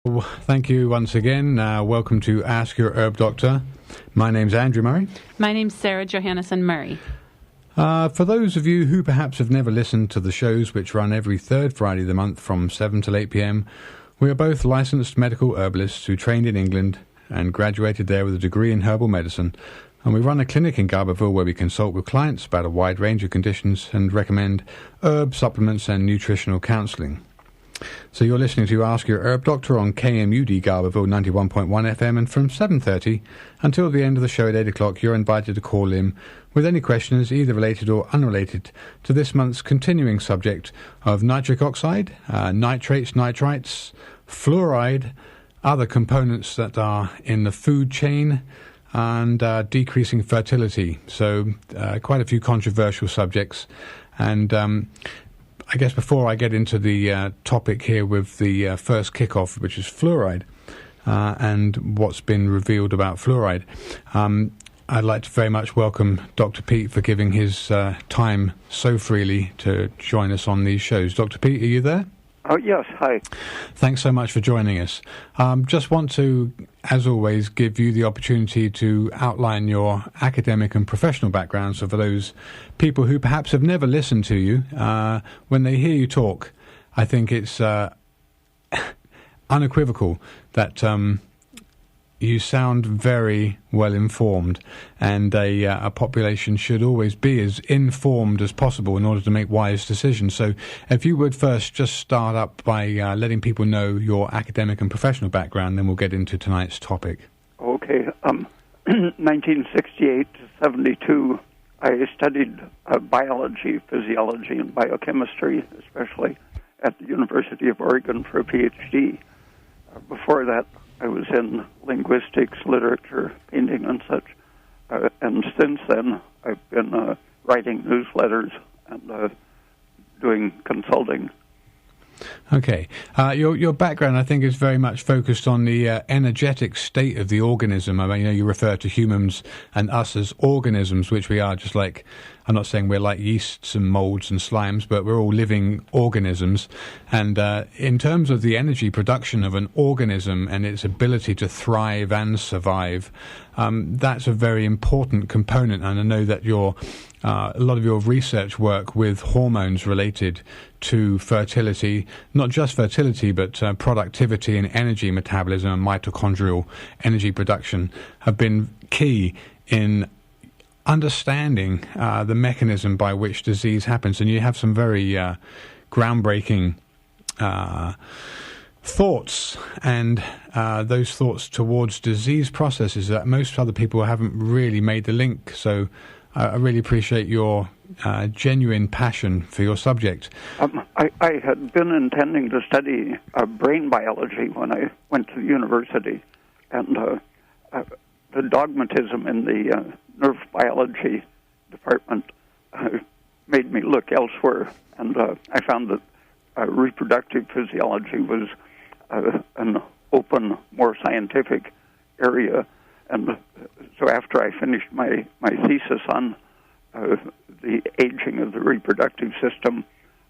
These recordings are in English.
Well, thank you once again. Welcome to Ask Your Herb Doctor. My name's Andrew Murray. My name's Sarah Johannesson Murray. For those of you who perhaps have never listened to the shows, which run every third Friday of the month from 7 till 8 p.m, we are both licensed medical herbalists who trained in England and graduated there with a degree in herbal medicine. And we run a clinic in Garberville where we consult with clients about a wide range of conditions and recommend herb supplements and nutritional counselling. So you're listening to Ask Your Herb Doctor on KMUD Garberville 91.1 FM, and from 7:30 until the end of the show at 8 o'clock, you're invited to call in with any questions, either related or unrelated, to this month's continuing subject of nitric oxide, nitrates, nitrites, fluoride, other components that are in the food chain, and decreasing fertility. So quite a few controversial subjects. And I guess before I get into the topic here with the first kickoff, which is fluoride, and what's been revealed about fluoride, I'd like to very much welcome Dr. Peat for giving his time so freely to join us on these shows. Dr. Peat, are you there? Oh, yes. Hi. Thanks so much for joining us. Just want to, as always, give you the opportunity to outline your academic and professional background. So for those people who perhaps have never listened to you, when they hear you talk, I think it's unequivocal that you sound very well informed, and a population should always be as informed as possible in order to make wise decisions. So if you would first just start up by letting people know your academic and professional background, then we'll get into tonight's topic. Okay. 1968 to 72, I studied biology, physiology, and biochemistry, especially at the University of Oregon for a PhD. Before that, I was in linguistics, literature, painting, and such. And since then, I've been writing newsletters and doing consulting. Okay. Your background, I think, is very much focused on the energetic state of the organism. I mean, you refer to humans and us as organisms, which we are, just like, I'm not saying we're like yeasts and molds and slimes, but we're all living organisms. And in terms of the energy production of an organism and its ability to thrive and survive, that's a very important component. And I know that a lot of your research work with hormones related to fertility, not just fertility, but productivity and energy metabolism and mitochondrial energy production, have been key in understanding the mechanism by which disease happens. And you have some very groundbreaking thoughts, and those thoughts towards disease processes that most other people haven't really made the link. So I really appreciate your genuine passion for your subject. I had been intending to study brain biology when I went to university, and the dogmatism in the nerve biology department made me look elsewhere, and I found that reproductive physiology was an open, more scientific area. And so after I finished my thesis on the aging of the reproductive system,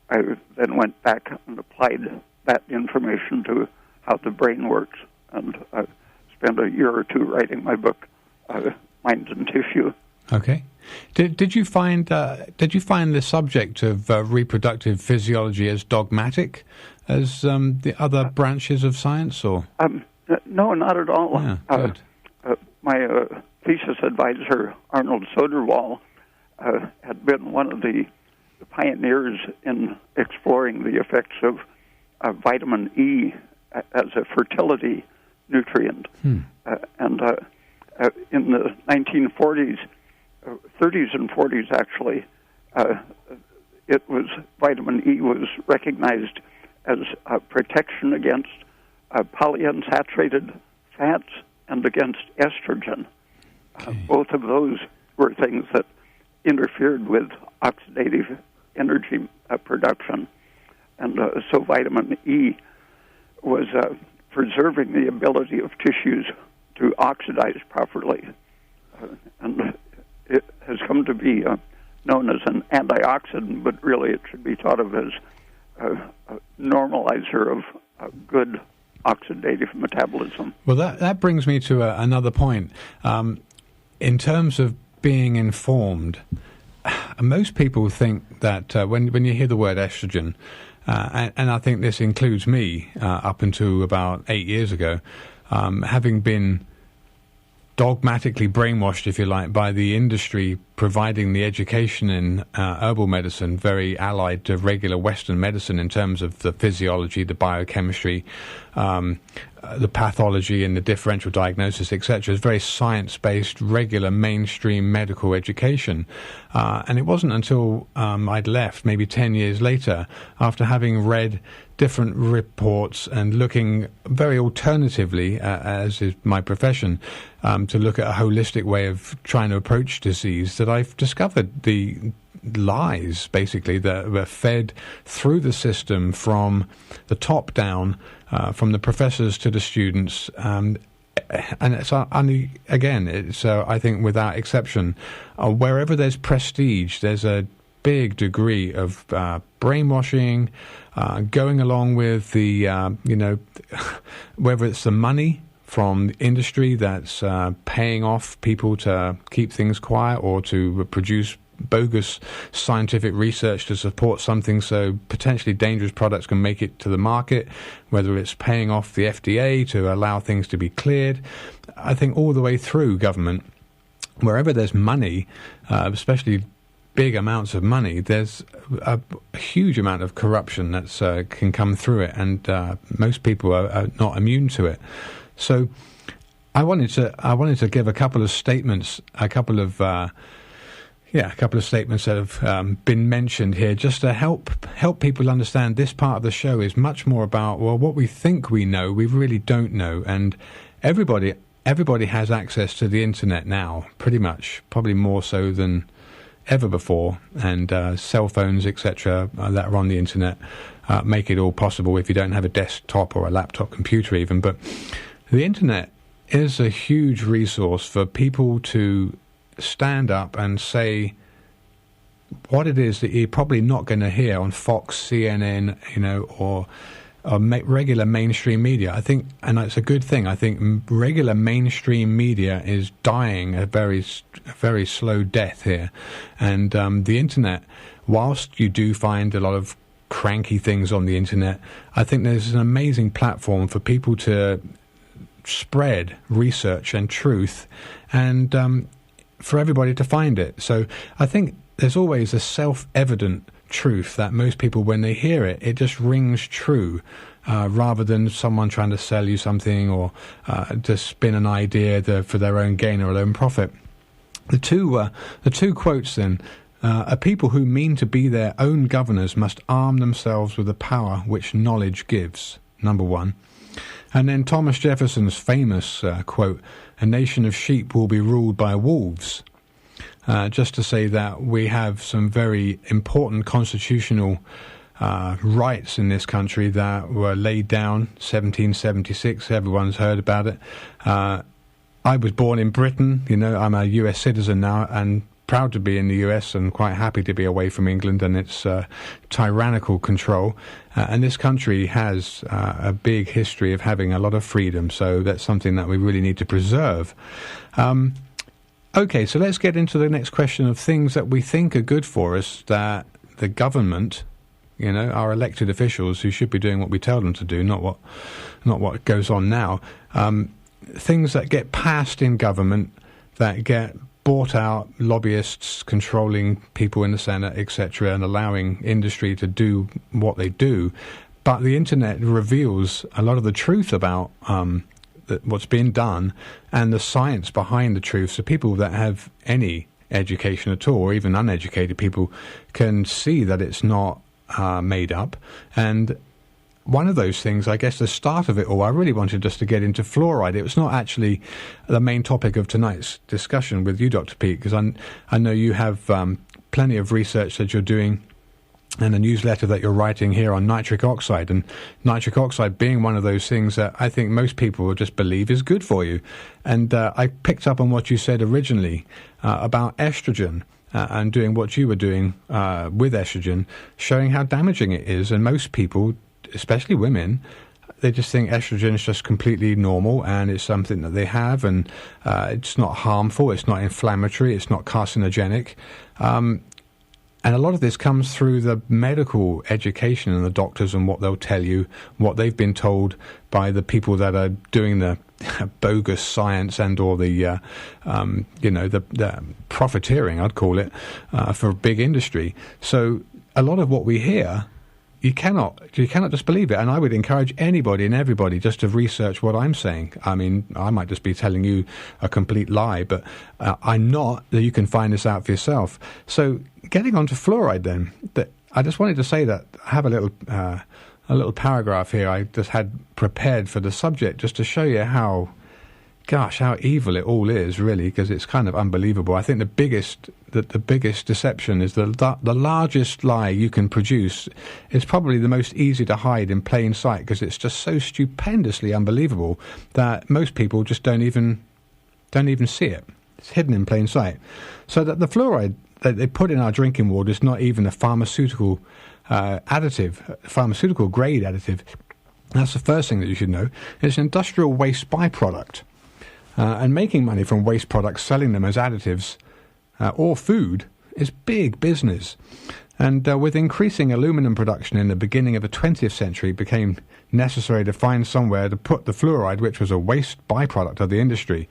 I then went back and applied that information to how the brain works, and spent a year or two writing my book, Mind and Tissue. Okay. Did you find the subject of reproductive physiology as dogmatic as the other branches of science, or? No, not at all. Yeah, good. My thesis advisor, Arnold Soderwall, had been one of the pioneers in exploring the effects of vitamin E as a fertility nutrient. And in the 1940s, 30s and 40s actually, vitamin E was recognized as protection against polyunsaturated fats and against estrogen. Both of those were things that interfered with oxidative energy production. And so vitamin E was preserving the ability of tissues to oxidize properly. And it has come to be known as an antioxidant, but really it should be thought of as a normalizer of good oxidative metabolism. Well, that brings me to another point. In terms of being informed, most people think that when you hear the word estrogen, and I think this includes me up until about 8 years ago, having been dogmatically brainwashed, if you like, by the industry providing the education in herbal medicine, very allied to regular Western medicine in terms of the physiology, the biochemistry, the pathology and the differential diagnosis, etc. It's very science-based, regular mainstream medical education. And it wasn't until I'd left, maybe 10 years later, after having read different reports and looking very alternatively, as is my profession, to look at a holistic way of trying to approach disease, that I've discovered the lies, basically, that were fed through the system from the top down, from the professors to the students. And it's again, it's I think without exception, wherever there's prestige, there's a big degree of brainwashing, going along with the whether it's the money from industry that's paying off people to keep things quiet or to produce bogus scientific research to support something so potentially dangerous products can make it to the market, whether it's paying off the FDA to allow things to be cleared. I think all the way through government, wherever there's money, especially big amounts of money, there's a huge amount of corruption that's can come through it, and most people are not immune to it. So I wanted to give a couple of statements, a couple of statements that have been mentioned here, just to help people understand this part of the show is much more about, well, what we think we know, we really don't know. And everybody has access to the internet now, pretty much, probably more so than ever before. And cell phones, etc., that are on the internet make it all possible if you don't have a desktop or a laptop computer even. But the internet is a huge resource for people to stand up and say what it is that you're probably not going to hear on Fox, CNN, or regular mainstream media. I think, and it's a good thing, I think regular mainstream media is dying a very, very slow death here. And the internet, whilst you do find a lot of cranky things on the internet, I think there's an amazing platform for people to spread research and truth, and for everybody to find it. So I think there's always a self-evident truth that most people, when they hear it, it just rings true, rather than someone trying to sell you something or to spin an idea for their own gain or their own profit. The two quotes then are: people who mean to be their own governors must arm themselves with the power which knowledge gives. Number one. And then Thomas Jefferson's famous quote, "A nation of sheep will be ruled by wolves." Just to say that we have some very important constitutional rights in this country that were laid down 1776. Everyone's heard about it. I was born in Britain. I'm a US citizen now, and proud to be in the US and quite happy to be away from England and its tyrannical control. And this country has a big history of having a lot of freedom, so that's something that we really need to preserve. Okay, so let's get into the next question of things that we think are good for us, that the government, our elected officials who should be doing what we tell them to do, not what goes on now. Things that get passed in government, that get bought out, lobbyists controlling people in the Senate, etc., and allowing industry to do what they do. But the internet reveals a lot of the truth about what's being done and the science behind the truth. So people that have any education at all, or even uneducated people, can see that it's not made up. And one of those things, I guess the start of it all, I really wanted just to get into fluoride. It was not actually the main topic of tonight's discussion with you, Dr. Peat, because I know you have plenty of research that you're doing and a newsletter that you're writing here on nitric oxide, and nitric oxide being one of those things that I think most people will just believe is good for you. And I picked up on what you said originally about estrogen and doing what you were doing with estrogen, showing how damaging it is, and most people, especially women, they just think estrogen is just completely normal and it's something that they have, and it's not harmful, it's not inflammatory, it's not carcinogenic. And a lot of this comes through the medical education and the doctors and what they'll tell you, what they've been told by the people that are doing the bogus science and or the profiteering, I'd call it, for big industry. So a lot of what we hear, you cannot just believe it. And I would encourage anybody and everybody just to research what I'm saying. I mean, I might just be telling you a complete lie, but I'm not. That you can find this out for yourself. So getting on to fluoride then, I just wanted to say that I have a little paragraph here I just had prepared for the subject just to show you how evil it all is, really, because it's kind of unbelievable. I think the biggest deception is the largest lie you can produce is probably the most easy to hide in plain sight, because it's just so stupendously unbelievable that most people just don't even see it. It's hidden in plain sight. So that the fluoride that they put in our drinking water is not even a pharmaceutical additive, pharmaceutical grade additive. That's the first thing that you should know. It's an industrial waste byproduct. And making money from waste products, selling them as additives or food, is big business. And with increasing aluminum production in the beginning of the 20th century, it became necessary to find somewhere to put the fluoride, which was a waste byproduct of the industry.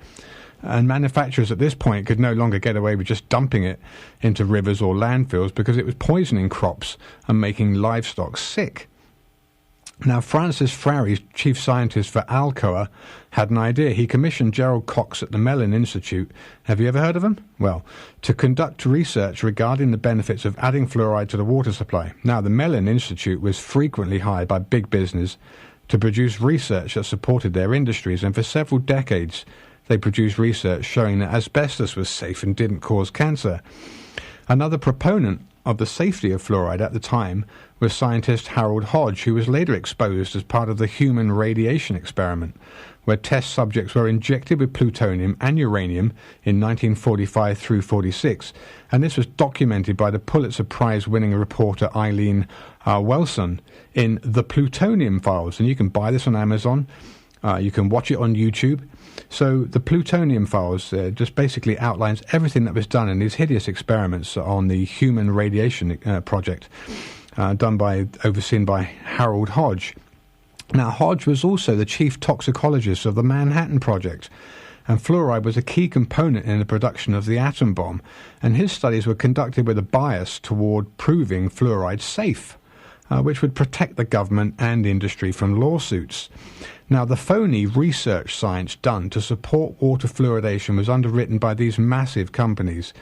And manufacturers at this point could no longer get away with just dumping it into rivers or landfills because it was poisoning crops and making livestock sick. Now, Francis Frary, chief scientist for Alcoa, had an idea. He commissioned Gerald Cox at the Mellon Institute. Have you ever heard of him? Well, to conduct research regarding the benefits of adding fluoride to the water supply. Now, the Mellon Institute was frequently hired by big business to produce research that supported their industries, and for several decades they produced research showing that asbestos was safe and didn't cause cancer. Another proponent of the safety of fluoride at the time was scientist Harold Hodge, who was later exposed as part of the human radiation experiment, where test subjects were injected with plutonium and uranium in 1945 through 46. And this was documented by the Pulitzer Prize-winning reporter Eileen Wilson in The Plutonium Files. And you can buy this on Amazon. You can watch it on YouTube. So the Plutonium Files just basically outlines everything that was done in these hideous experiments on the human radiation project, overseen by Harold Hodge. Now, Hodge was also the chief toxicologist of the Manhattan Project, and fluoride was a key component in the production of the atom bomb, and his studies were conducted with a bias toward proving fluoride safe, which would protect the government and industry from lawsuits. Now, the phony research science done to support water fluoridation was underwritten by these massive companies: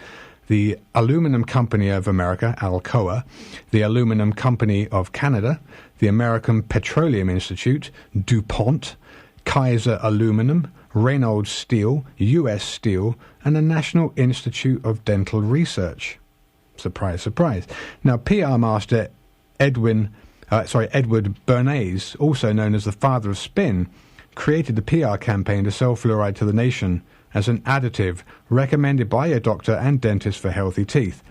the Aluminum Company of America, Alcoa, the Aluminum Company of Canada, the American Petroleum Institute, DuPont, Kaiser Aluminum, Reynolds Steel, U.S. Steel, and the National Institute of Dental Research. Surprise, surprise. Now, PR master Edward Bernays, also known as the father of spin, created the PR campaign to sell fluoride to the nation as an additive recommended by a doctor and dentist for healthy teeth.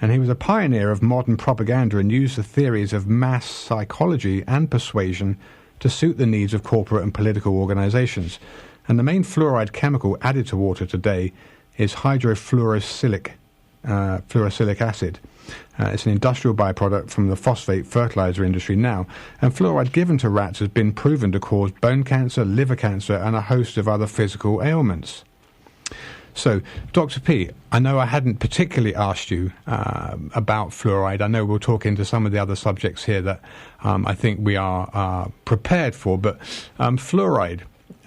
And he was a pioneer of modern propaganda and used the theories of mass psychology and persuasion to suit the needs of corporate and political organizations. And the main fluoride chemical added to water today is hydrofluorosilicic acid. It's an industrial byproduct from the phosphate fertilizer industry now, and fluoride given to rats has been proven to cause bone cancer, liver cancer, and a host of other physical ailments. So, Dr. P, I know I hadn't particularly asked you about fluoride. I know we'll talk into some of the other subjects here that I think we are prepared for, but fluoride,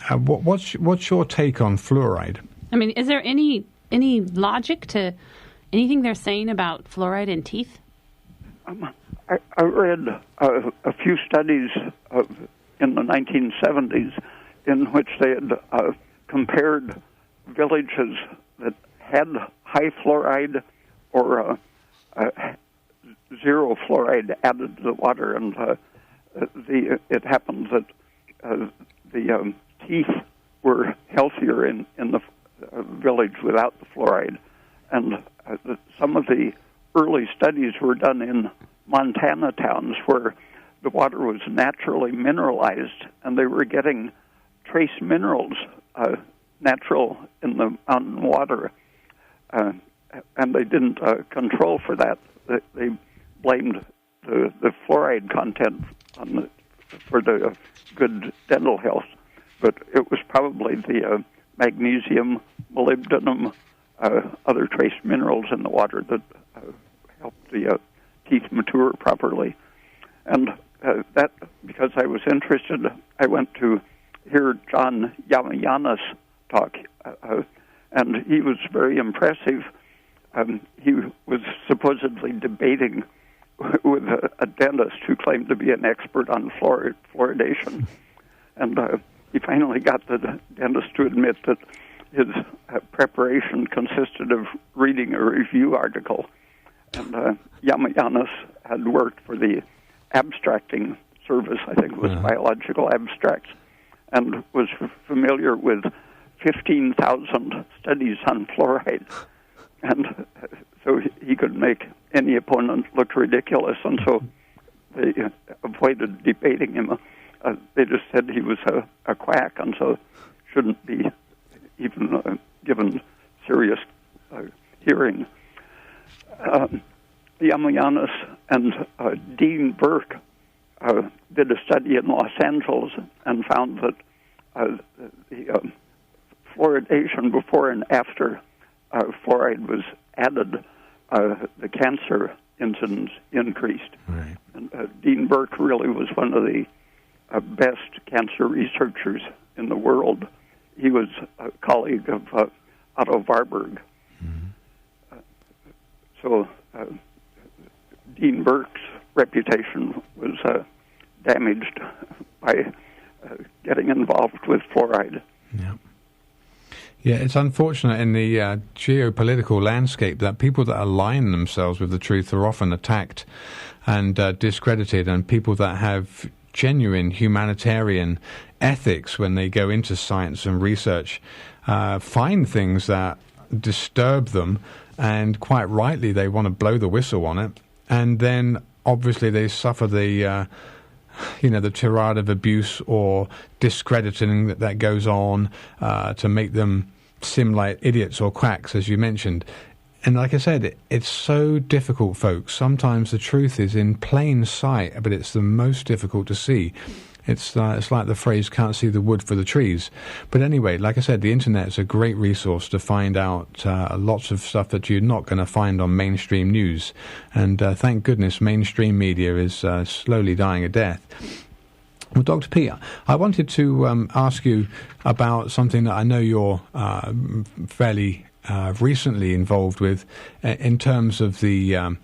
what's your take on fluoride? I mean, is there any logic to anything they're saying about fluoride in teeth? I read a few studies in the 1970s in which they had compared villages that had high fluoride or zero fluoride added to the water, and it happens that the teeth were healthier in the village without the fluoride. And some of the early studies were done in Montana towns where the water was naturally mineralized, and they were getting trace minerals, natural in the mountain water, and they didn't control for that. They blamed the fluoride content for the good dental health, but it was probably the magnesium, molybdenum, other trace minerals in the water that helped the teeth mature properly. And that, because I was interested, I went to hear John Yamayanis talk, and he was very impressive. He was supposedly debating with a dentist who claimed to be an expert on fluoridation. And he finally got the dentist to admit that his preparation consisted of reading a review article. And Yamayanis had worked for the abstracting service, I think it was Biological Abstracts, and was familiar with 15,000 studies on fluoride. And so he could make any opponent look ridiculous, and so they avoided debating him. They just said he was a quack, and so shouldn't be even given serious hearing. Yamayanis and Dean Burke did a study in Los Angeles and found that the fluoridation before and after fluoride was added, the cancer incidence increased. Right. And Dean Burke really was one of the best cancer researchers in the world. He was a colleague of Otto Warburg. Mm-hmm. So Dean Burke's reputation was damaged by getting involved with fluoride. Yeah. Yeah, it's unfortunate in the geopolitical landscape that people that align themselves with the truth are often attacked and discredited, and people that have genuine humanitarian ethics when they go into science and research find things that disturb them, and quite rightly they want to blow the whistle on it, and then obviously they suffer the the tirade of abuse or discrediting that goes on to make them seem like idiots or quacks, as you mentioned. And like I said, it's so difficult, folks. Sometimes the truth is in plain sight, but it's the most difficult to see. It's like the phrase, can't see the wood for the trees. But anyway, like I said, the internet is a great resource to find out lots of stuff that you're not going to find on mainstream news. And thank goodness mainstream media is slowly dying a death. Well, Dr. Peat, I wanted to ask you about something that I know you're fairly recently involved with in terms of the... and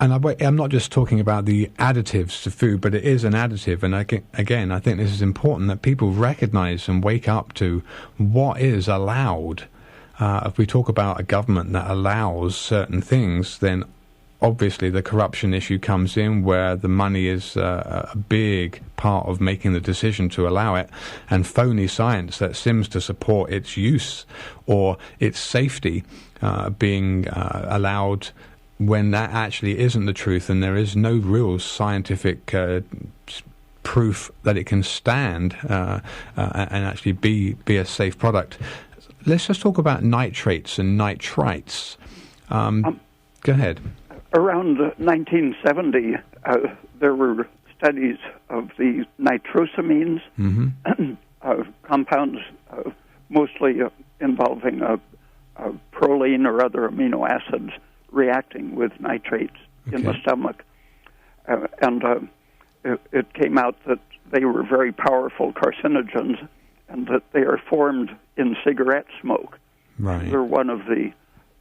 I'm not just talking about the additives to food, but it is an additive. And again, I think this is important that people recognize and wake up to what is allowed. If we talk about a government that allows certain things, then obviously the corruption issue comes in, where the money is a big part of making the decision to allow it, and phony science that seems to support its use or its safety being allowed when that actually isn't the truth, and there is no real scientific proof that it can stand and actually be a safe product. Let's just talk about nitrates and nitrites. Go ahead. Around 1970, there were studies of the nitrosamines, compounds mostly involving proline or other amino acids reacting with nitrates in the stomach. And it came out that they were very powerful carcinogens, and that they are formed in cigarette smoke. Right. They're one of the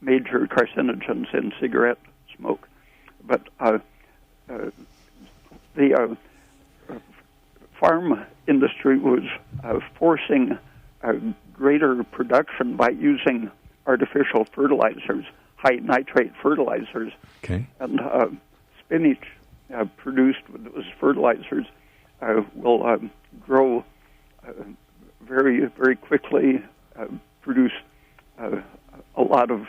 major carcinogens in cigarette smoke. But the farm industry was forcing greater production by using artificial fertilizers, high nitrate fertilizers. Okay. And spinach produced with those fertilizers will grow very, very quickly, produce a lot of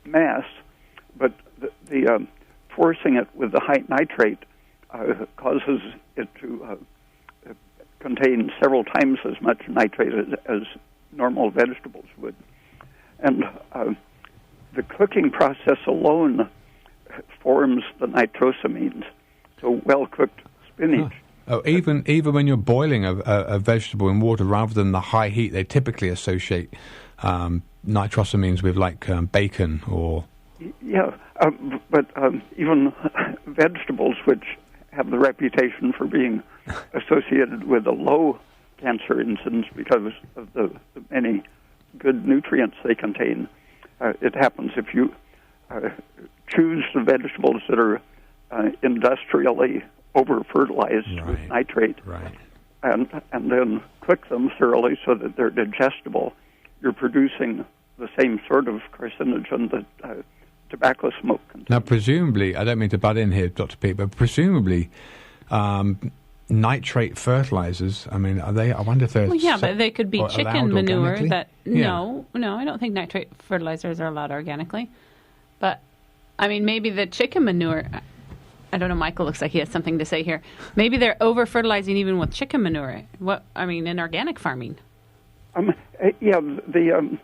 mass, but the forcing it with the high nitrate causes it to contain several times as much nitrate as normal vegetables would. And the cooking process alone forms the nitrosamines. So well-cooked spinach. Oh, even when you're boiling a vegetable in water, rather than the high heat, they typically associate nitrosamines with like bacon or... Yeah, but even vegetables, which have the reputation for being associated with a low cancer incidence because of the many good nutrients they contain, it happens if you choose the vegetables that are industrially over-fertilized with nitrate, and then cook them thoroughly so that they're digestible, you're producing the same sort of carcinogen that tobacco smoke contains. Now, presumably, I don't mean to butt in here, Dr. Peat, but presumably nitrate fertilizers, I mean, are they, I wonder if they're... Well, yeah, but they could be chicken manure that... Yeah. No, I don't think nitrate fertilizers are allowed organically. But, I mean, maybe the chicken manure... I don't know, Michael looks like he has something to say here. Maybe they're over-fertilizing even with chicken manure. In organic farming. The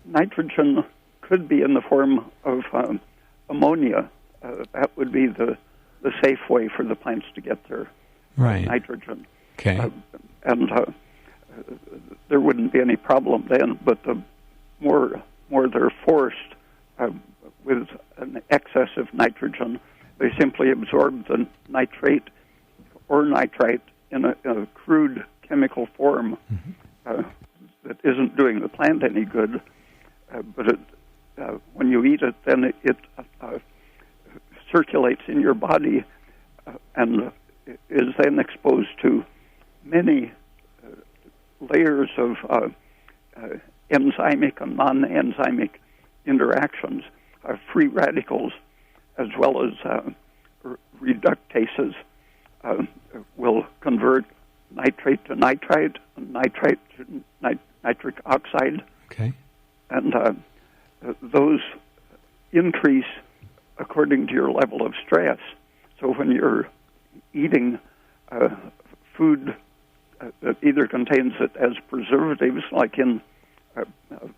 nitrogen could be in the form of ammonia. That would be the safe way for the plants to get their nitrogen. Okay. And there wouldn't be any problem then, but the more they're forced with an excess of nitrogen, they simply absorb the nitrate or nitrite in a crude chemical form that isn't doing the plant any good. But when you eat it, then it circulates in your body and is then exposed to many layers of enzymic and non-enzymic interactions, free radicals, as well as reductases will convert nitrate to nitrite, and nitrite to nitric oxide. Okay. And those increase according to your level of stress. So when you're eating food that either contains it as preservatives, like in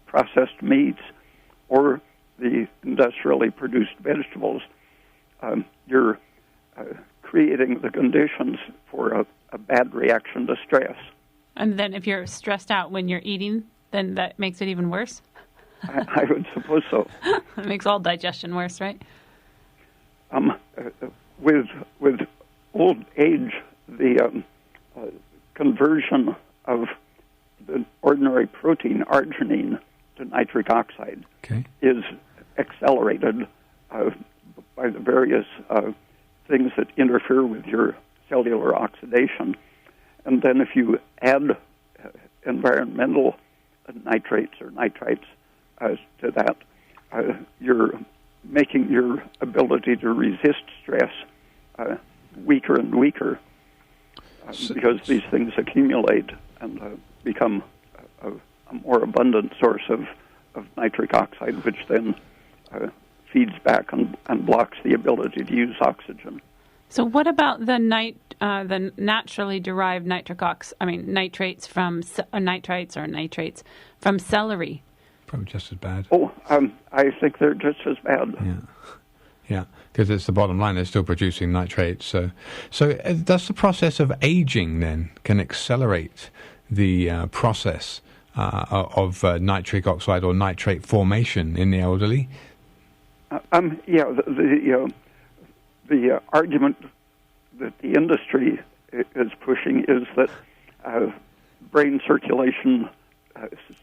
processed meats, or the industrially produced vegetables, you're creating the conditions for a bad reaction to stress. And then if you're stressed out when you're eating, then that makes it even worse? I would suppose so. It makes all digestion worse, right? With old age, the conversion of the ordinary protein, arginine, to nitric oxide is accelerated by the various things that interfere with your cellular oxidation. And then if you add environmental nitrates or nitrites to that, you're making your ability to resist stress weaker and weaker because these things accumulate and become a more abundant source of nitric oxide, which then feeds back and blocks the ability to use oxygen. So what about the naturally derived nitrates from nitrites or nitrates from celery? Probably just as bad. Oh, I think they're just as bad. Yeah, because it's the bottom line. They're still producing nitrates. So does the process of aging then can accelerate the process of nitric oxide or nitrate formation in the elderly? The argument that the industry is pushing is that brain circulation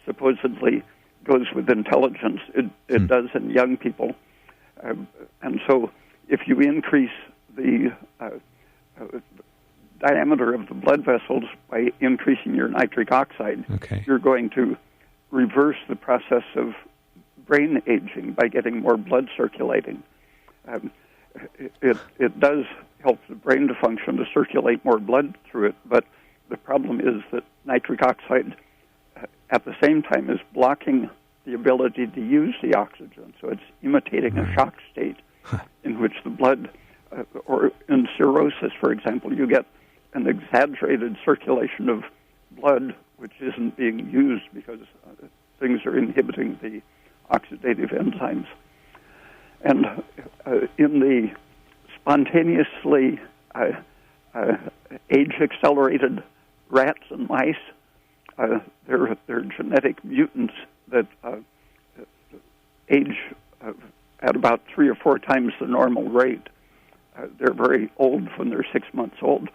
supposedly goes with intelligence. It does in young people. And so if you increase the diameter of the blood vessels by increasing your nitric oxide, you're going to reverse the process of brain aging by getting more blood circulating. It does help the brain to function, to circulate more blood through it, but the problem is that nitric oxide at the same time is blocking the ability to use the oxygen. So it's imitating a shock state in which the blood or in cirrhosis, for example, you get an exaggerated circulation of blood, which isn't being used because things are inhibiting the oxidative enzymes. And in the spontaneously age-accelerated rats and mice, there are genetic mutants that age at about 3 or 4 times the normal rate. They're very old when they're 6 months old.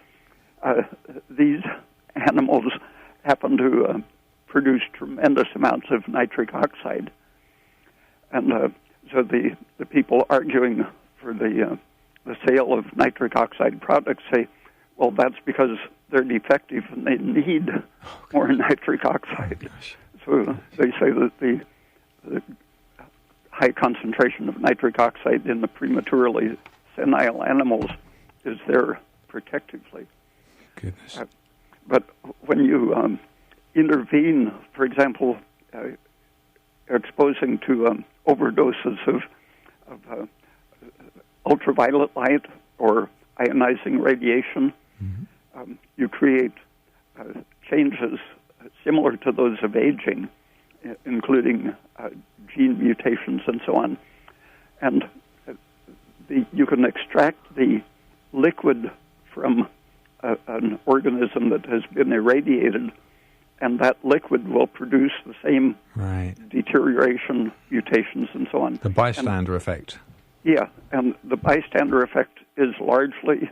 These animals happen to produce tremendous amounts of nitric oxide. And so the people arguing for the sale of nitric oxide products say, well, that's because they're defective and they need more nitric oxide. So they say that the high concentration of nitric oxide in the prematurely senile animals is there protectively. Goodness. But when you intervene, for example, exposing to overdoses of ultraviolet light or ionizing radiation, you create changes similar to those of aging, including gene mutations and so on. And you can extract the liquid from an organism that has been irradiated, and that liquid will produce the same deterioration, mutations, and so on. The bystander effect. Yeah, and the bystander effect is largely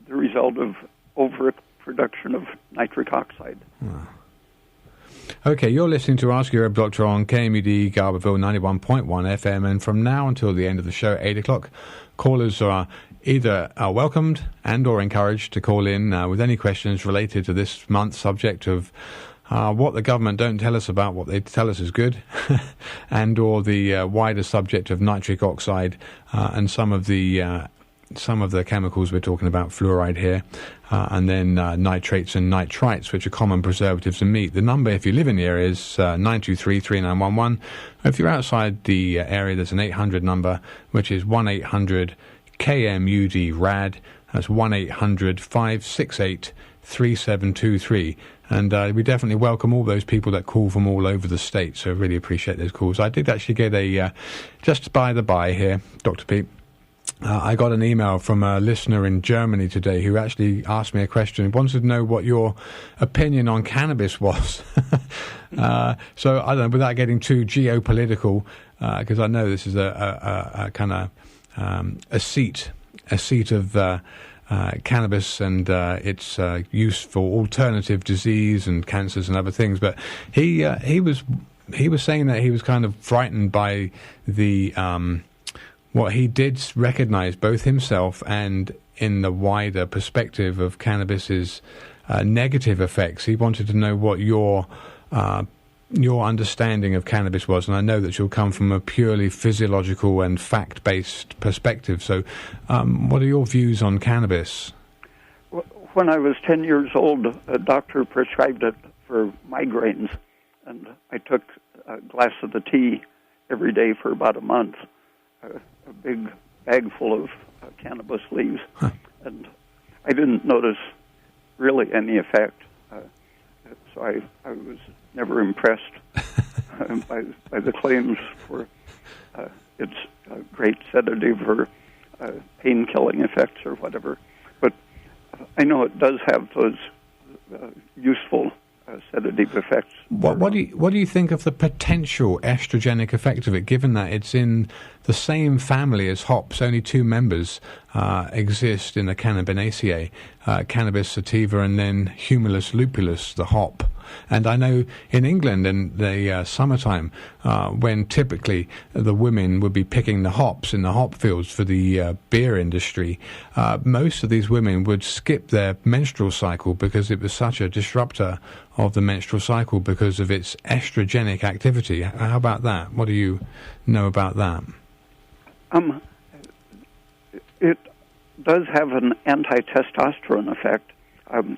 the result of overproduction of nitric oxide. Wow. Okay, you're listening to Ask Your Herb Doctor on KMUD Garberville 91.1 FM, and from now until the end of the show, 8 o'clock, callers are either welcomed and or encouraged to call in with any questions related to this month's subject of what the government don't tell us about what they tell us is good, and or the wider subject of nitric oxide and some of the chemicals we're talking about, fluoride here, and then nitrates and nitrites, which are common preservatives in meat. The number, if you live in the area, is 923-3911. If you're outside the area, there's an 800 number, which is 1-800-KMUD-RAD. That's 1-800-568-3723. And we definitely welcome all those people that call from all over the state, so really appreciate those calls. I did actually get a, just by the by here, Dr. Pete, I got an email from a listener in Germany today who actually asked me a question. He wanted to know what your opinion on cannabis was. So, I don't know, without getting too geopolitical, because I know this is a kind of a seat of cannabis and its use for alternative disease and cancers and other things. But he was saying that he was kind of frightened by the what he did recognize, both himself and in the wider perspective of cannabis's negative effects. He wanted to know what your understanding of cannabis was, and I know that you'll come from a purely physiological and fact-based perspective. So what are your views on cannabis? When I was 10 years old, a doctor prescribed it for migraines, and I took a glass of the tea every day for about a month, a big bag full of cannabis leaves, and I didn't notice really any effect. So I was never impressed by the claims for its great sedative or pain-killing effects or whatever. But I know it does have those useful sedative effects. What do you think of the potential estrogenic effect of it, given that it's in the same family as hops? Only 2 members exist in the Cannabinaceae, Cannabis sativa and then Humulus lupulus, the hop. And I know in England in the summertime, when typically the women would be picking the hops in the hop fields for the beer industry, most of these women would skip their menstrual cycle because it was such a disruptor of the menstrual cycle because of its estrogenic activity. How about that? What do you know about that? It does have an anti-testosterone effect.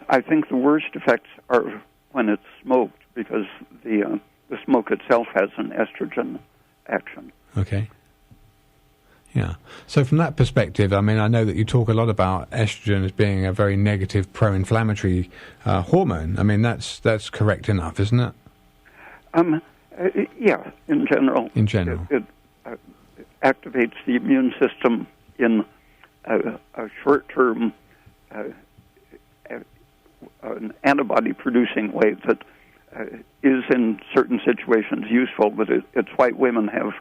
I think the worst effects are when it's smoked, because the smoke itself has an estrogen action. Okay. Yeah. So from that perspective, I mean, I know that you talk a lot about estrogen as being a very negative pro-inflammatory hormone. I mean, that's correct enough, isn't it? Yeah, in general. In general. It activates the immune system in a short-term an antibody-producing way that is in certain situations useful, but it's why women have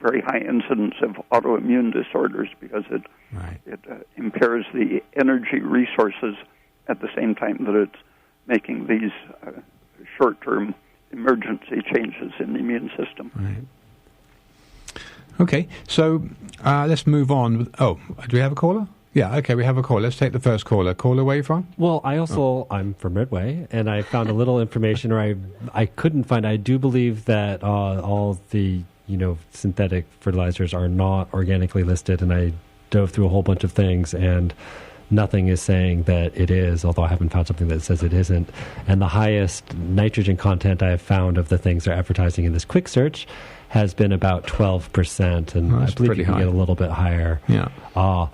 very high incidence of autoimmune disorders, because it impairs the energy resources at the same time that it's making these short-term emergency changes in the immune system. Right. Okay, so let's move on. Do we have a caller? Yeah, okay, we have a call. Let's take the first caller. Caller, where are you from? Well, I'm from Midway, and I found a little information, or I couldn't find. I do believe that all the synthetic fertilizers are not organically listed, and I dove through a whole bunch of things, and nothing is saying that it is, although I haven't found something that says it isn't. And the highest nitrogen content I have found of the things they're advertising in this quick search has been about 12%, and I believe you can get a little bit higher. Yeah.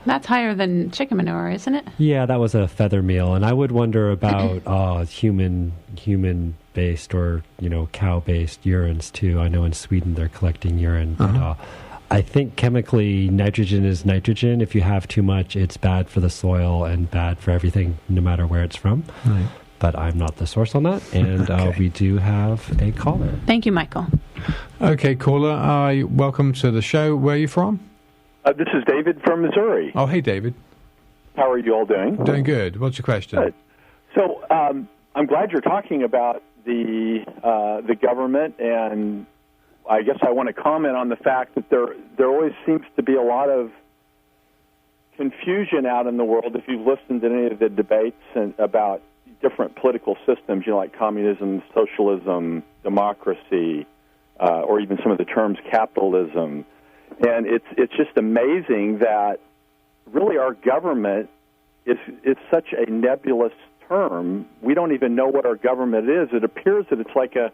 That's higher than chicken manure, isn't it? Yeah, that was a feather meal, and I would wonder about human-based or cow-based urines too. I know in Sweden they're collecting urine, but I think chemically nitrogen is nitrogen. If you have too much, it's bad for the soil and bad for everything, no matter where it's from. Right. But I'm not the source on that, and we do have a caller. Thank you, Michael. Okay, caller, welcome to the show. Where are you from? This is David from Missouri. Oh, hey, David. How are you all doing? Doing good. What's your question? Good. So I'm glad you're talking about the government, and I guess I want to comment on the fact that there always seems to be a lot of confusion out in the world. If you've listened to any of the debates about different political systems, like communism, socialism, democracy, or even some of the terms capitalism. And it's just amazing that really our government is such a nebulous term. We don't even know what our government is. It appears that it's like a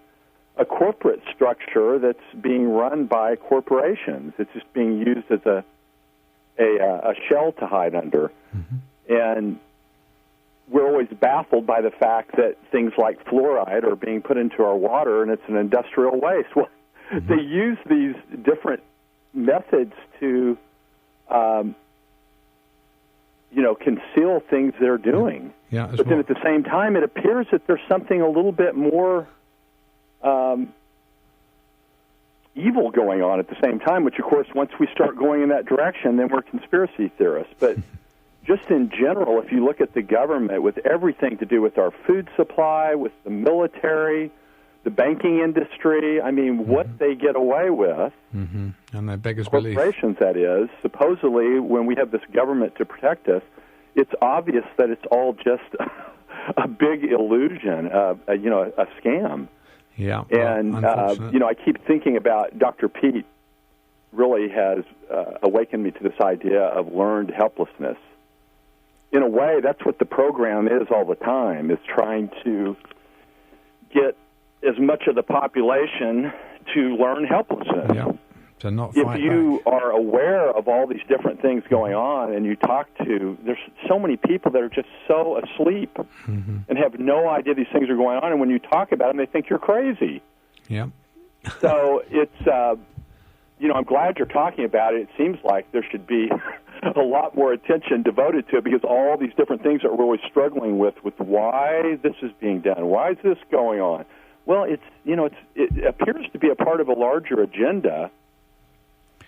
corporate structure that's being run by corporations. It's just being used as a shell to hide under. Mm-hmm. And we're always baffled by the fact that things like fluoride are being put into our water, and it's an industrial waste. Well, they use these different methods to, conceal things they're doing. Yeah, but then at the same time, it appears that there's something a little bit more evil going on at the same time, which, of course, once we start going in that direction, then we're conspiracy theorists. But just in general, if you look at the government with everything to do with our food supply, with the military, the banking industry, I mean, what they get away with, and they beggars corporations, that is, supposedly when we have this government to protect us, it's obvious that it's all just a big illusion, a scam. Yeah, and I keep thinking about Dr. Peat. Really has awakened me to this idea of learned helplessness. In a way, that's what the program is all the time, is trying to get as much of the population to learn helplessness. Yeah. To not if fight you back. are aware of all these different things going on and you talk to, there's so many people that are just so asleep and have no idea these things are going on, and when you talk about them, they think you're crazy. Yeah. So it's, I'm glad you're talking about it. It seems like there should be a lot more attention devoted to it, because all these different things that we're always struggling with why this is being done. Why is this going on? Well, it appears to be a part of a larger agenda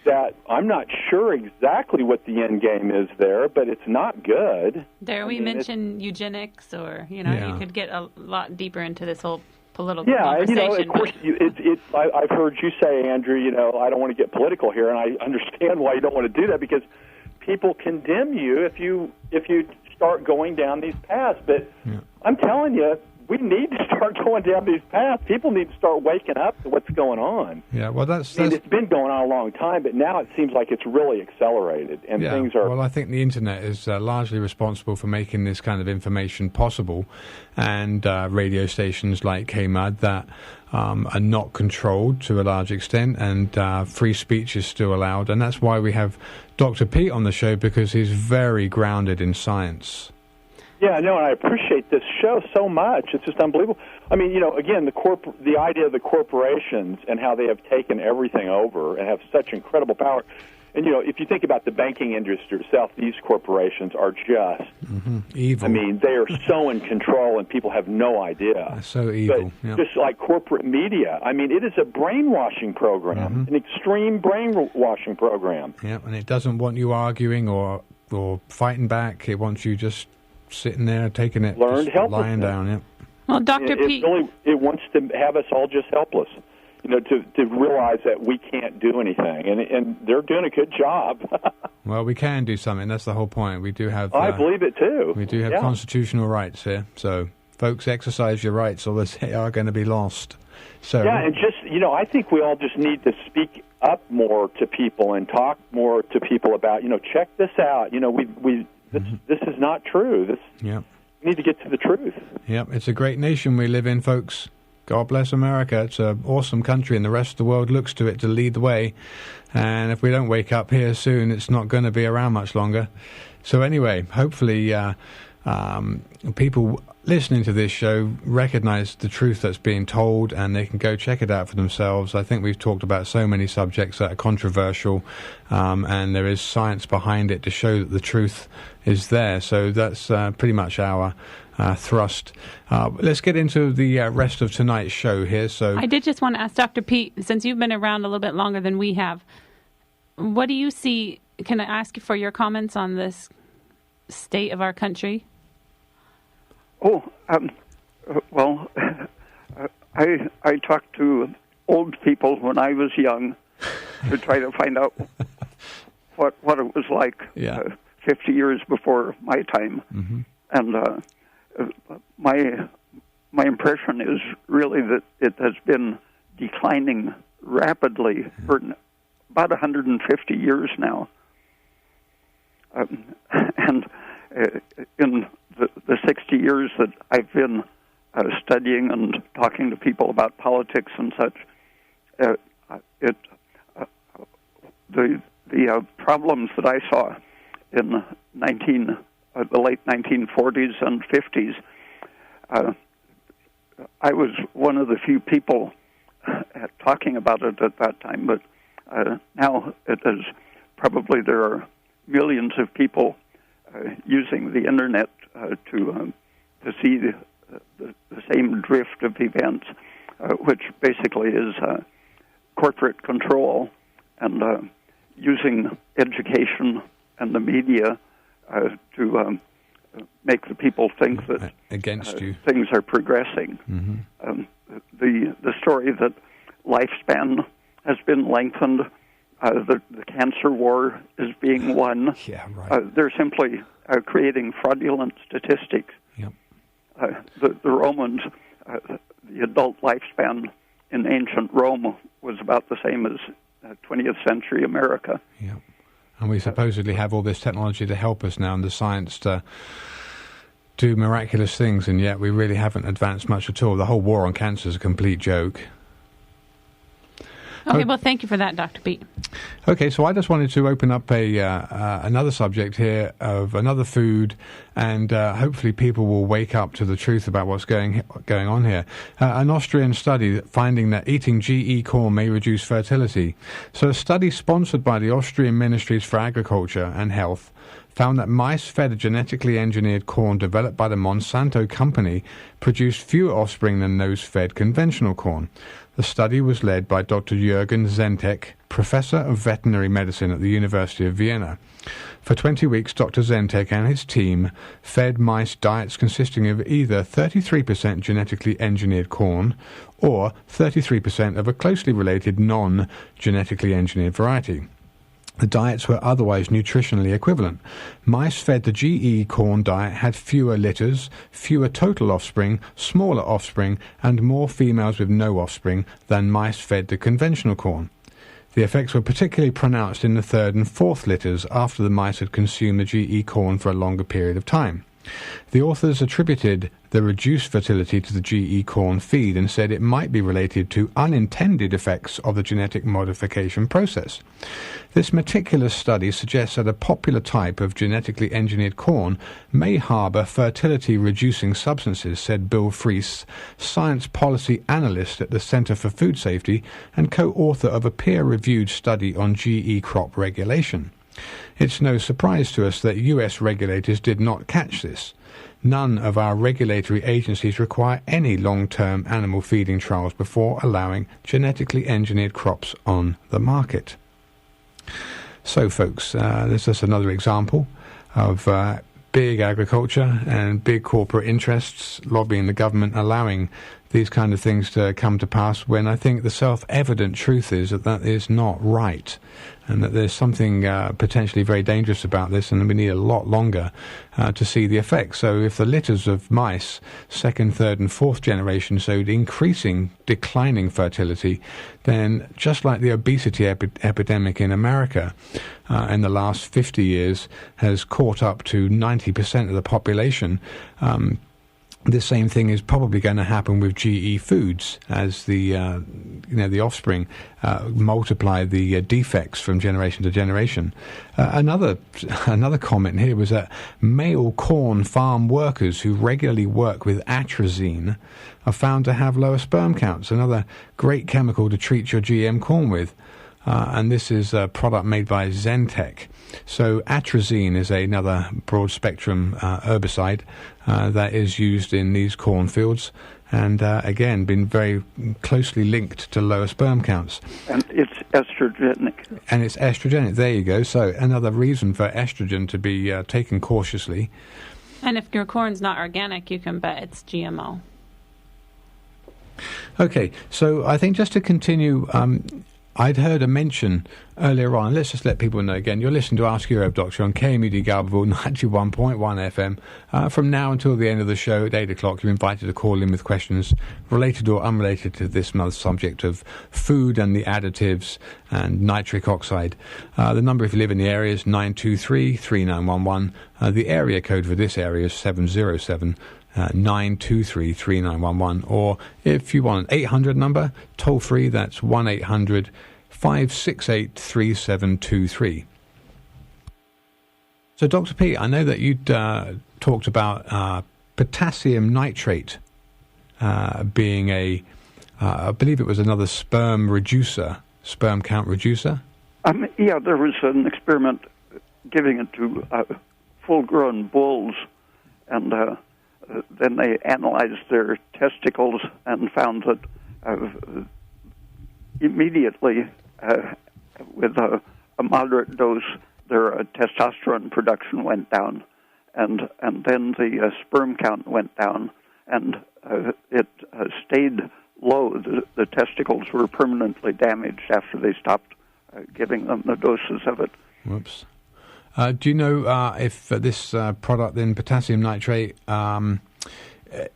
that I'm not sure exactly what the end game is there, but it's not good. We mentioned eugenics, or, you could get a lot deeper into this whole political conversation. Of course, I've heard you say, Andrew, I don't want to get political here, and I understand why you don't want to do that, because people condemn you if you start going down these paths. But I'm telling you, we need to start going down these paths. People need to start waking up to what's going on. Yeah, well, it's been going on a long time, but now it seems like it's really accelerated, and things are... Well, I think the Internet is largely responsible for making this kind of information possible, and radio stations like KMUD that are not controlled to a large extent, and free speech is still allowed, and that's why we have Dr. Peat on the show, because he's very grounded in science. Yeah, no, and I appreciate this show so much. It's just unbelievable. I mean, again, the idea of the corporations and how they have taken everything over and have such incredible power. And, if you think about the banking industry itself, these corporations are just evil. I mean, they are so in control, and people have no idea. They're so evil. But just like corporate media, I mean, it is a brainwashing program, an extreme brainwashing program. Yeah, and it doesn't want you arguing or fighting back. It wants you just sitting there, taking it, learned helplessness. Lying down. Yeah. Well, Dr. Peat, it wants to have us all just helpless. To realize that we can't do anything, and they're doing a good job. Well, we can do something. That's the whole point. We do have. I believe it too. We do have constitutional rights here. So, folks, exercise your rights, or they are going to be lost. So, and just I think we all just need to speak up more to people and talk more to people about check this out. This is not true. We need to get to the truth. Yep, it's a great nation we live in, folks. God bless America. It's an awesome country, and the rest of the world looks to it to lead the way. And if we don't wake up here soon, it's not going to be around much longer. So anyway, hopefully people listening to this show recognize the truth that's being told, and they can go check it out for themselves. I think we've talked about so many subjects that are controversial, and there is science behind it to show that the truth is there. So that's pretty much our thrust. Let's get into the rest of tonight's show here. So I did just want to ask Dr. Peat, since you've been around a little bit longer than we have, what do you see? Can I ask you for your comments on this state of our country? Well, I talked to old people when I was young to try to find out what it was like 50 years before my time, and my impression is really that it has been declining rapidly for about 150 years now, and in the 60 years that I've been studying and talking to people about politics and such, the problems that I saw in the late 1940s and 50s, I was one of the few people talking about it at that time, but now there are millions of people using the internet to see the same drift of events, which basically is corporate control and using education and the media to make the people think that against you things are progressing. The story that lifespan has been lengthened, the cancer war is being won. Yeah, right. They're simply creating fraudulent statistics. Yep. The Romans, the adult lifespan in ancient Rome was about the same as 20th century America. Yeah. And we supposedly have all this technology to help us now and the science to do miraculous things, and yet we really haven't advanced much at all. The whole war on cancer is a complete joke. Okay, well, thank you for that, Dr. Peat. Okay, so I just wanted to open up another subject here of another food, and hopefully people will wake up to the truth about what's going on here. An Austrian study finding that eating GE corn may reduce fertility. So a study sponsored by the Austrian Ministries for Agriculture and Health found that mice fed a genetically engineered corn developed by the Monsanto company produced fewer offspring than those fed conventional corn. The study was led by Dr. Jürgen Zentek, professor of veterinary medicine at the University of Vienna. For 20 weeks, Dr. Zentek and his team fed mice diets consisting of either 33% genetically engineered corn or 33% of a closely related non-genetically engineered variety. The diets were otherwise nutritionally equivalent. Mice fed the GE corn diet had fewer litters, fewer total offspring, smaller offspring, and more females with no offspring than mice fed the conventional corn. The effects were particularly pronounced in the third and fourth litters after the mice had consumed the GE corn for a longer period of time. The authors attributed the reduced fertility to the GE corn feed and said it might be related to unintended effects of the genetic modification process. This meticulous study suggests that a popular type of genetically engineered corn may harbour fertility-reducing substances, said Bill Freese, science policy analyst at the Center for Food Safety and co-author of a peer-reviewed study on GE crop regulation. It's no surprise to us that US regulators did not catch this. None of our regulatory agencies require any long-term animal feeding trials before allowing genetically engineered crops on the market. So, folks, this is another example of big agriculture and big corporate interests lobbying the government, allowing these kind of things to come to pass, when I think the self-evident truth is that that is not right, and that there's something potentially very dangerous about this, and we need a lot longer to see the effects. So if the litters of mice, second, third and fourth generation, showed declining fertility, then just like the obesity epidemic in America in the last 50 years has caught up to 90% of the population, the same thing is probably going to happen with GE foods as the the offspring multiply the defects from generation to generation. Another comment here was that male corn farm workers who regularly work with atrazine are found to have lower sperm counts, another great chemical to treat your GM corn with. And this is a product made by Zentech. So atrazine is another broad-spectrum herbicide that is used in these cornfields, and again, been very closely linked to lower sperm counts. And it's estrogenic. And it's estrogenic. There you go. So another reason for estrogen to be taken cautiously. And if your corn's not organic, you can bet it's GMO. Okay, so I think just to continue, I'd heard a mention earlier on. Let's just let people know again. You're listening to Ask Your Herb Doctor on KMUD Garberville 91.1 FM. From now until the end of the show at 8 o'clock, you're invited to call in with questions related or unrelated to this month's subject of food and the additives and nitric oxide. The number, if you live in the area, is 923-3911. The area code for this area is 707. 923-3911, or if you want an 800 number, toll free, that's 1-800-568-3723. So, Dr. P, I know that you'd talked about potassium nitrate being I believe it was another sperm count reducer. Yeah, there was an experiment giving it to full-grown bulls, and then they analyzed their testicles and found that immediately, with a moderate dose, their testosterone production went down, and then the sperm count went down, and it stayed low. The testicles were permanently damaged after they stopped giving them the doses of it. Whoops. Do you know if this product, then potassium nitrate, do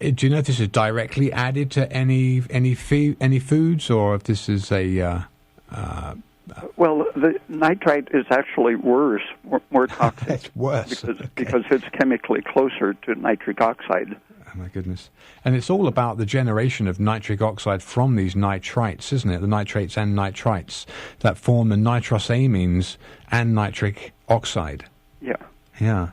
you know if this is directly added to any foods, or if this is a? Well, the nitrite is actually worse, more toxic. It's worse because it's chemically closer to nitric oxide. Oh, my goodness. And it's all about the generation of nitric oxide from these nitrites, isn't it? The nitrates and nitrites that form the nitrosamines and nitric oxide. Yeah. Yeah.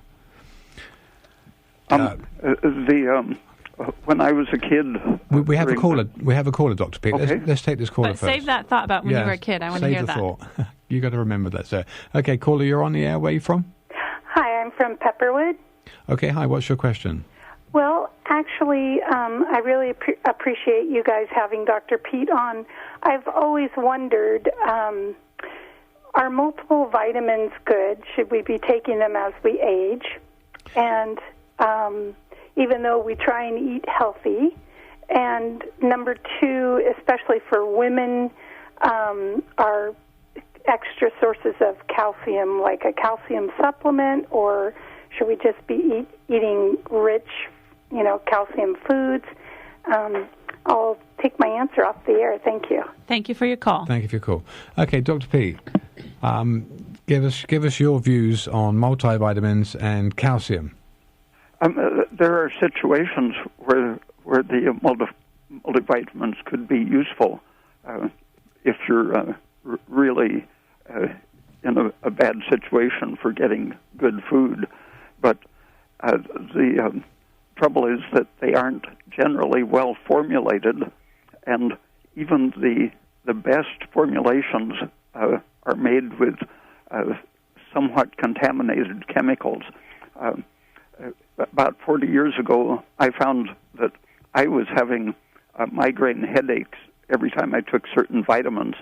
When I was a kid... We have a caller. We have a caller, Dr. Pete. Okay. Let's take this caller But first. save that thought about when you were a kid. I want to hear that. Save the thought. You got to remember that, sir. Okay, caller, you're on the air. Where are you from? Hi, I'm from Pepperwood. Okay, hi. What's your question? Well, actually, I really appreciate you guys having Dr. Pete on. I've always wondered, are multiple vitamins good? Should we be taking them as we age? And even though we try and eat healthy. And number two, especially for women, are extra sources of calcium, like a calcium supplement, or should we just be eating rich, calcium foods? I'll take my answer off the air. Thank you. Thank you for your call. Thank you for your call. Okay, Dr. Peat, give us your views on multivitamins and calcium. There are situations where the multivitamins could be useful if you're really in a bad situation for getting good food. But the trouble is that they aren't generally well formulated, and even the best formulations are made with somewhat contaminated chemicals. About 40 years ago, I found that I was having migraine headaches every time I took certain vitamins,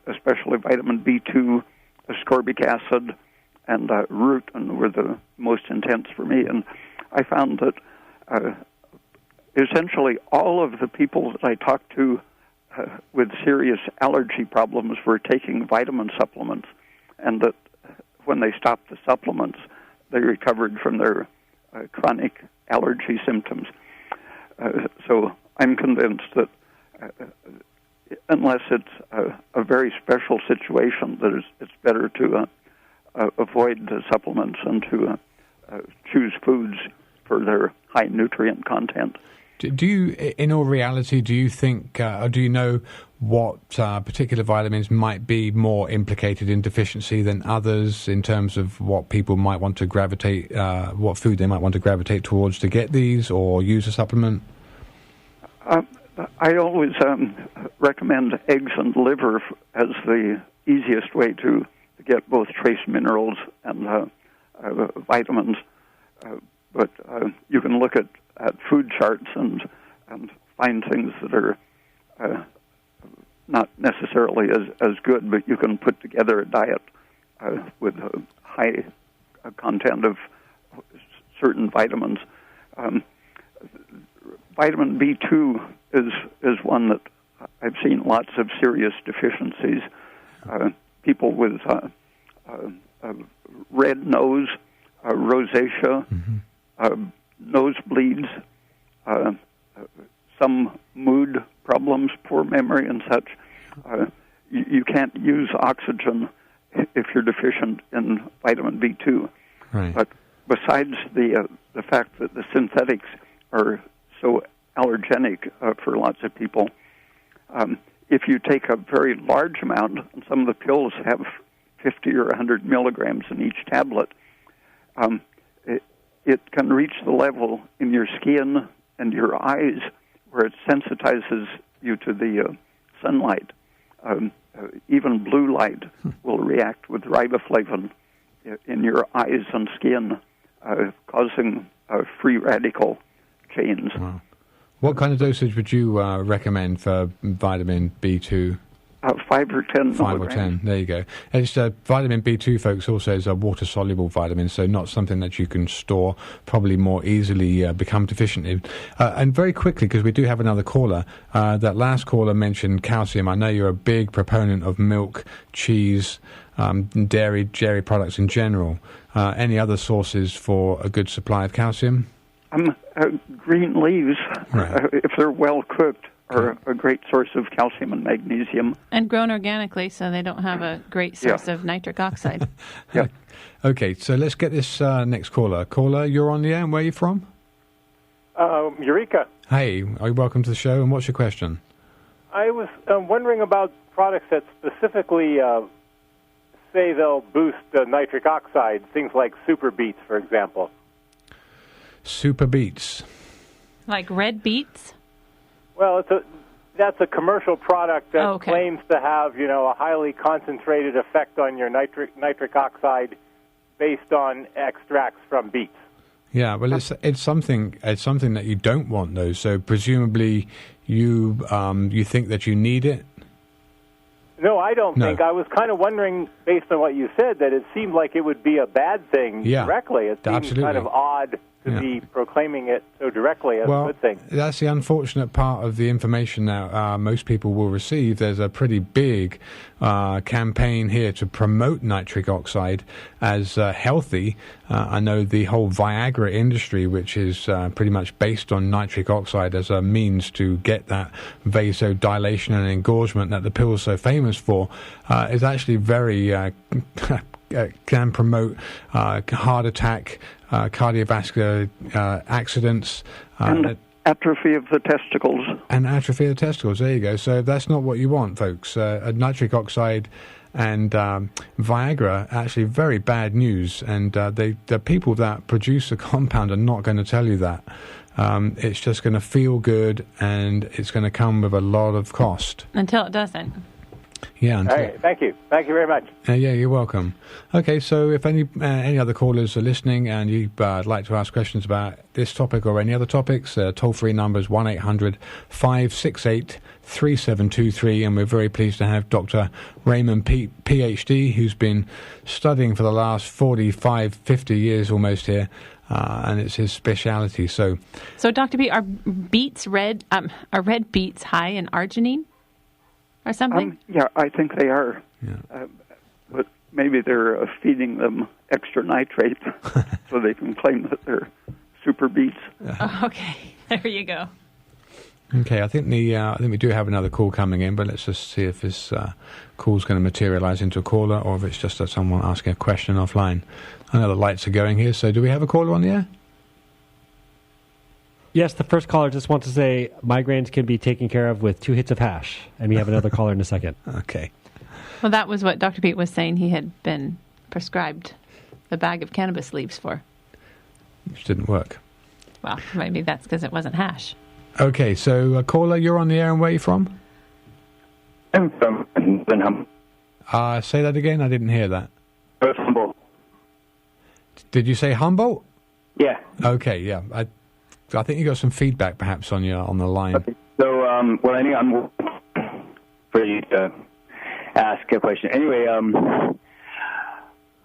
especially vitamin B2, ascorbic acid, and rutin were the most intense for me. And I found that essentially all of the people that I talked to with serious allergy problems were taking vitamin supplements, and that when they stopped the supplements, they recovered from their chronic allergy symptoms. So I'm convinced that unless it's a very special situation, that it's better to avoid the supplements and to choose foods for their high nutrient content. Do you, in all reality, do you think, or do you know what particular vitamins might be more implicated in deficiency than others in terms of what people might want to gravitate, what food they might want to gravitate towards to get these or use a supplement? I always recommend eggs and liver as the easiest way to get both trace minerals and vitamins. But you can look at food charts and find things that are not necessarily as good, but you can put together a diet with a high content of certain vitamins. Vitamin B2 is one that I've seen lots of serious deficiencies. People with red nose, rosacea, nosebleeds, some mood problems, poor memory, and such. You can't use oxygen if you're deficient in vitamin B2. Right. But besides the fact that the synthetics are so allergenic for lots of people, if you take a very large amount, and some of the pills have 50 or 100 milligrams in each tablet, it can reach the level in your skin and your eyes where it sensitizes you to the sunlight. Even blue light will react with riboflavin in your eyes and skin, causing free radical chains. Wow. What kind of dosage would you recommend for vitamin B2? 5 or 10 5 milligrams. or 10, there you go. It's, vitamin B2, folks, also is a water-soluble vitamin, so not something that you can store, probably more easily become deficient in. And very quickly, because we do have another caller, that last caller mentioned calcium. I know you're a big proponent of milk, cheese, dairy products in general. Any other sources for a good supply of calcium? Green leaves, Right. if they're well cooked, are a great source of calcium and magnesium. And grown organically, so they don't have a great source of nitric oxide. Yeah. Okay, so let's get this next caller. Caller, you're on the air, and where are you from? Eureka. Hey, welcome to the show, and what's your question? I was wondering about products that specifically say they'll boost nitric oxide, things like super beets, for example. Super beets. Like red beets? Well, that's a commercial product that Okay. claims to have, a highly concentrated effect on your nitric oxide based on extracts from beets. Yeah, well, it's something that you don't want, though. So presumably, you think that you need it. No, I don't think. I was kind of wondering, based on what you said, that it seemed like it would be a bad thing directly. It seemed absolutely. kind of odd to be proclaiming it so directly as a good thing. That's the unfortunate part of the information that most people will receive. There's a pretty big campaign here to promote nitric oxide as healthy. I know the whole Viagra industry, which is pretty much based on nitric oxide as a means to get that vasodilation and engorgement that the pill is so famous for, is actually very can promote heart attack, cardiovascular accidents, and atrophy of the testicles. And atrophy of the testicles, there you go. So that's not what you want, folks. Nitric oxide and Viagra, actually very bad news. And the people that produce the compound are not going to tell you that. It's just going to feel good, and it's going to come with a lot of cost. Until it doesn't. Yeah. All right. Thank you. Thank you very much. Yeah, you're welcome. Okay, so if any other callers are listening and you'd like to ask questions about this topic or any other topics, toll-free number is 1-800-568-3723, and we're very pleased to have Dr. Raymond Peat, PhD, who's been studying for the last 45, 50 years almost here, and it's his speciality. So Dr. Peat, are red beets high in arginine? Or something? Yeah, I think they are. Yeah. But maybe they're feeding them extra nitrate so they can claim that they're super beets. Oh, okay, there you go. Okay, I think we do have another call coming in, but let's just see if this call's going to materialize into a caller or if it's just someone asking a question offline. I know the lights are going here, so do we have a caller on the air? Yes, the first caller just wants to say migraines can be taken care of with 2 hits of hash, and we have another caller in a second. Okay. Well, that was what Dr. Peat was saying he had been prescribed a bag of cannabis leaves for. Which didn't work. Well, maybe that's because it wasn't hash. Okay, so caller, you're on the air, and where are you from? I'm from Humboldt. Say that again, I didn't hear that. Humboldt. Did you say Humboldt? Yeah. Okay, yeah. I think you got some feedback perhaps on the line. Okay. So, I'm for you to ask a question. Anyway,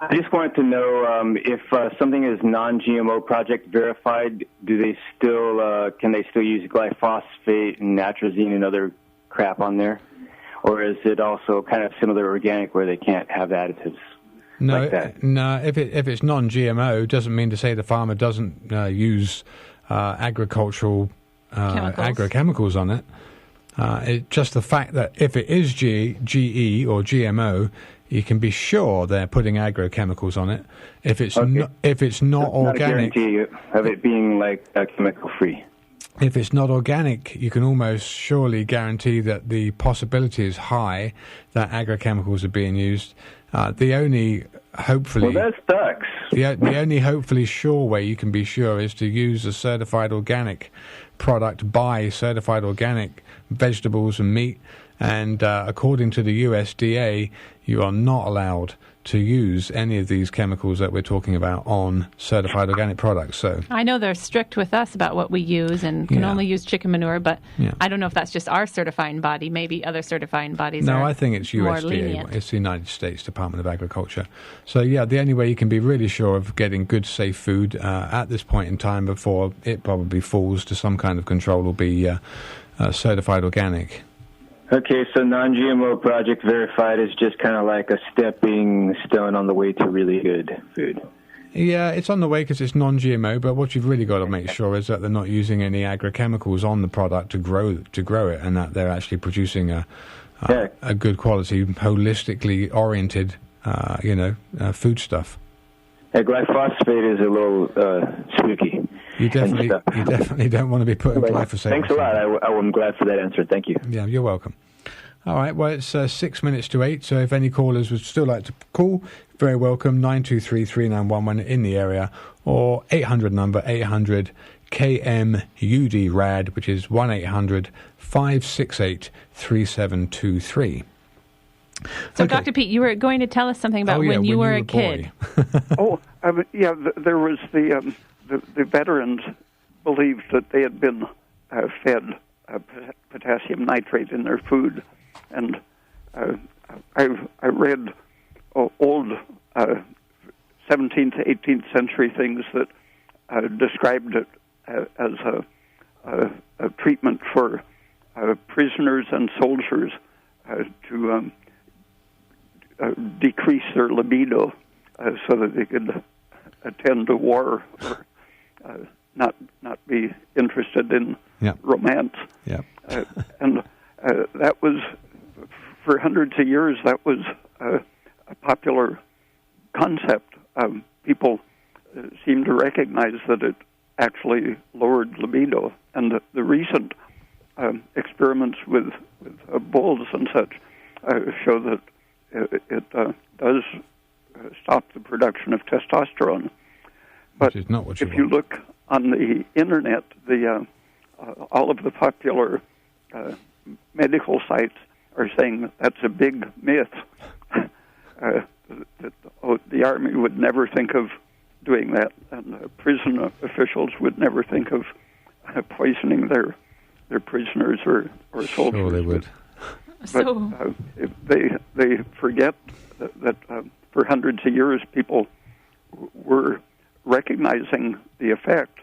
I just wanted to know if something is non-GMO project verified, do they still can they still use glyphosate and atrazine and other crap on there, or is it also kind of similar to organic where they can't have additives? No, like that? No. If it's non-GMO, doesn't mean to say the farmer doesn't use agricultural agrochemicals on it. It's just the fact that if it is GE or GMO, you can be sure they're putting agrochemicals on it. If it's not organic, not a guarantee of it being like chemical free. If it's not organic, you can almost surely guarantee that the possibility is high that agrochemicals are being used. The only hopefully that sucks. The only hopefully sure way you can be sure is to use a certified organic product, buy certified organic vegetables and meat, and according to the USDA, you are not allowed to use any of these chemicals that we're talking about on certified organic products. So I know they're strict with us about what we use and can only use chicken manure, but I don't know if that's just our certifying body. Maybe other certifying bodies are I think it's USDA. lenient. It's the United States Department of Agriculture. So, the only way you can be really sure of getting good, safe food at this point in time before it probably falls to some kind of control will be certified organic. Okay, so non-GMO project verified is just kind of like a stepping stone on the way to really good food. Yeah, it's on the way because it's non-GMO, but what you've really got to make sure is that they're not using any agrochemicals on the product to grow it, and that they're actually producing a good quality, holistically oriented, food stuff. Glyphosate is a little spooky. You definitely don't want to be putting glyphosate. Thanks a lot. I'm glad for that answer. Thank you. Yeah, you're welcome. All right, well, it's 6 minutes to 8, so if any callers would still like to call, very welcome, 923-3911 in the area, or 800 number, 800 KMUD RAD, which is 1-800-568-3723. So, okay. Dr. Peat, you were going to tell us something about when you were a kid. There was the veterans believed that they had been fed potassium nitrate in their food, and I read old 17th to 18th century things that described it as a treatment for prisoners and soldiers to decrease their libido so that they could attend a war or not be interested in romance. Yeah. And that was, for hundreds of years, that was a popular concept. People seem to recognize that it actually lowered libido. And the recent experiments with bulls and such show that it does stop the production of testosterone. But which is not what you if want. you look on the internet, all of the popular medical sites are saying that's a big myth. That the Army would never think of doing that, and prison officials would never think of poisoning their prisoners or soldiers. Sure, they would. But they forget that for hundreds of years people were recognizing the effect,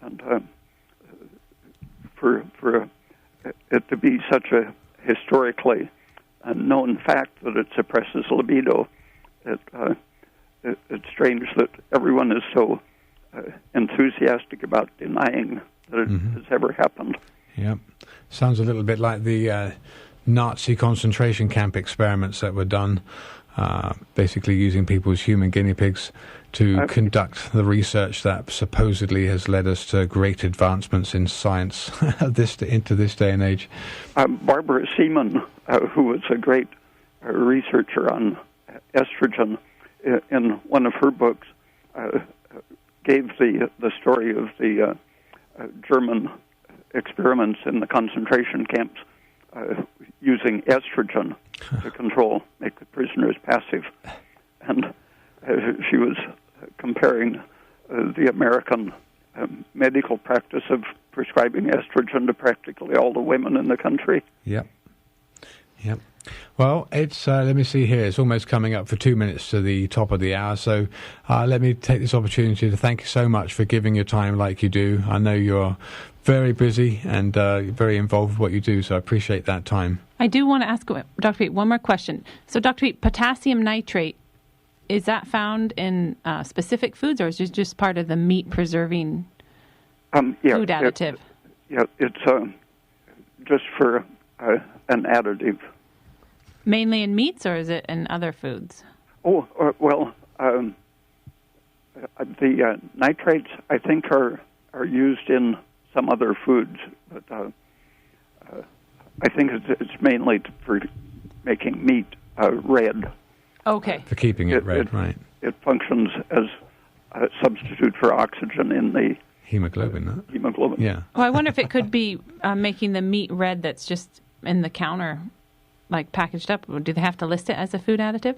and for it to be such a historically known fact that it suppresses libido, it's strange that everyone is so enthusiastic about denying that it has ever happened. Yeah, sounds a little bit like the Nazi concentration camp experiments that were done, basically using people as human guinea pigs to conduct the research that supposedly has led us to great advancements in science into this day and age. Barbara Seaman, who was a great researcher on estrogen, in one of her books, gave the story of the German experiments in the concentration camps using estrogen to make the prisoners passive. And she was comparing the American medical practice of prescribing estrogen to practically all the women in the country. Yep. Well, it's let me see here. It's almost coming up for 2 minutes to the top of the hour. So let me take this opportunity to thank you so much for giving your time like you do. I know you're very busy and very involved with what you do, so I appreciate that time. I do want to ask Dr. Peat one more question. So, Dr. Peat, potassium nitrate, is that found in specific foods, or is it just part of the meat-preserving food additive? It's just for an additive. Mainly in meats, or is it in other foods? Oh, well, the nitrates, I think, are used in some other foods, but I think it's mainly for making meat red. Okay. For keeping it red, right. It functions as a substitute for oxygen in the hemoglobin. Hemoglobin. Yeah. Well, I wonder if it could be making the meat red that's just in the counter, like packaged up. Do they have to list it as a food additive?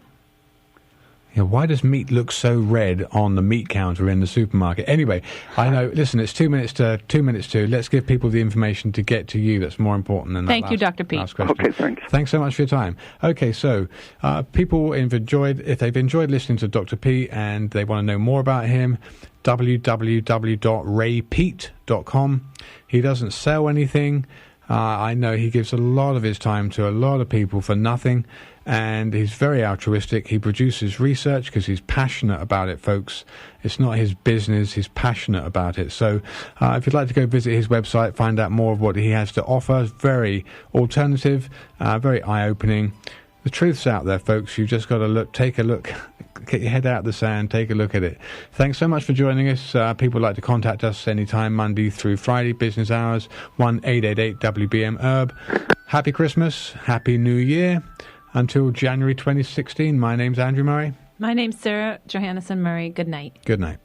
Yeah, why does meat look so red on the meat counter in the supermarket? Anyway, I know, listen, it's 2 minutes to 2 minutes to. Let's give people the information to get to you. That's more important than that. Thank you, Dr. Peat. Okay, thanks. Thanks so much for your time. Okay, so people if they've enjoyed listening to Dr. Peat and they want to know more about him, www.raypeat.com. He doesn't sell anything. I know he gives a lot of his time to a lot of people for nothing, and he's very altruistic. He produces research because he's passionate about it, folks. It's not his business. He's passionate about it. So if you'd like to go visit his website, find out more of what he has to offer, very alternative, very eye-opening. The truth's out there, folks. You've just got to take a look, get your head out of the sand, take a look at it. Thanks so much for joining us. People would like to contact us anytime, Monday through Friday, business hours, 1-888-WBM-HERB. Happy Christmas, Happy New Year. Until January 2016, my name's Andrew Murray. My name's Sarah Johannesson Murray. Good night. Good night.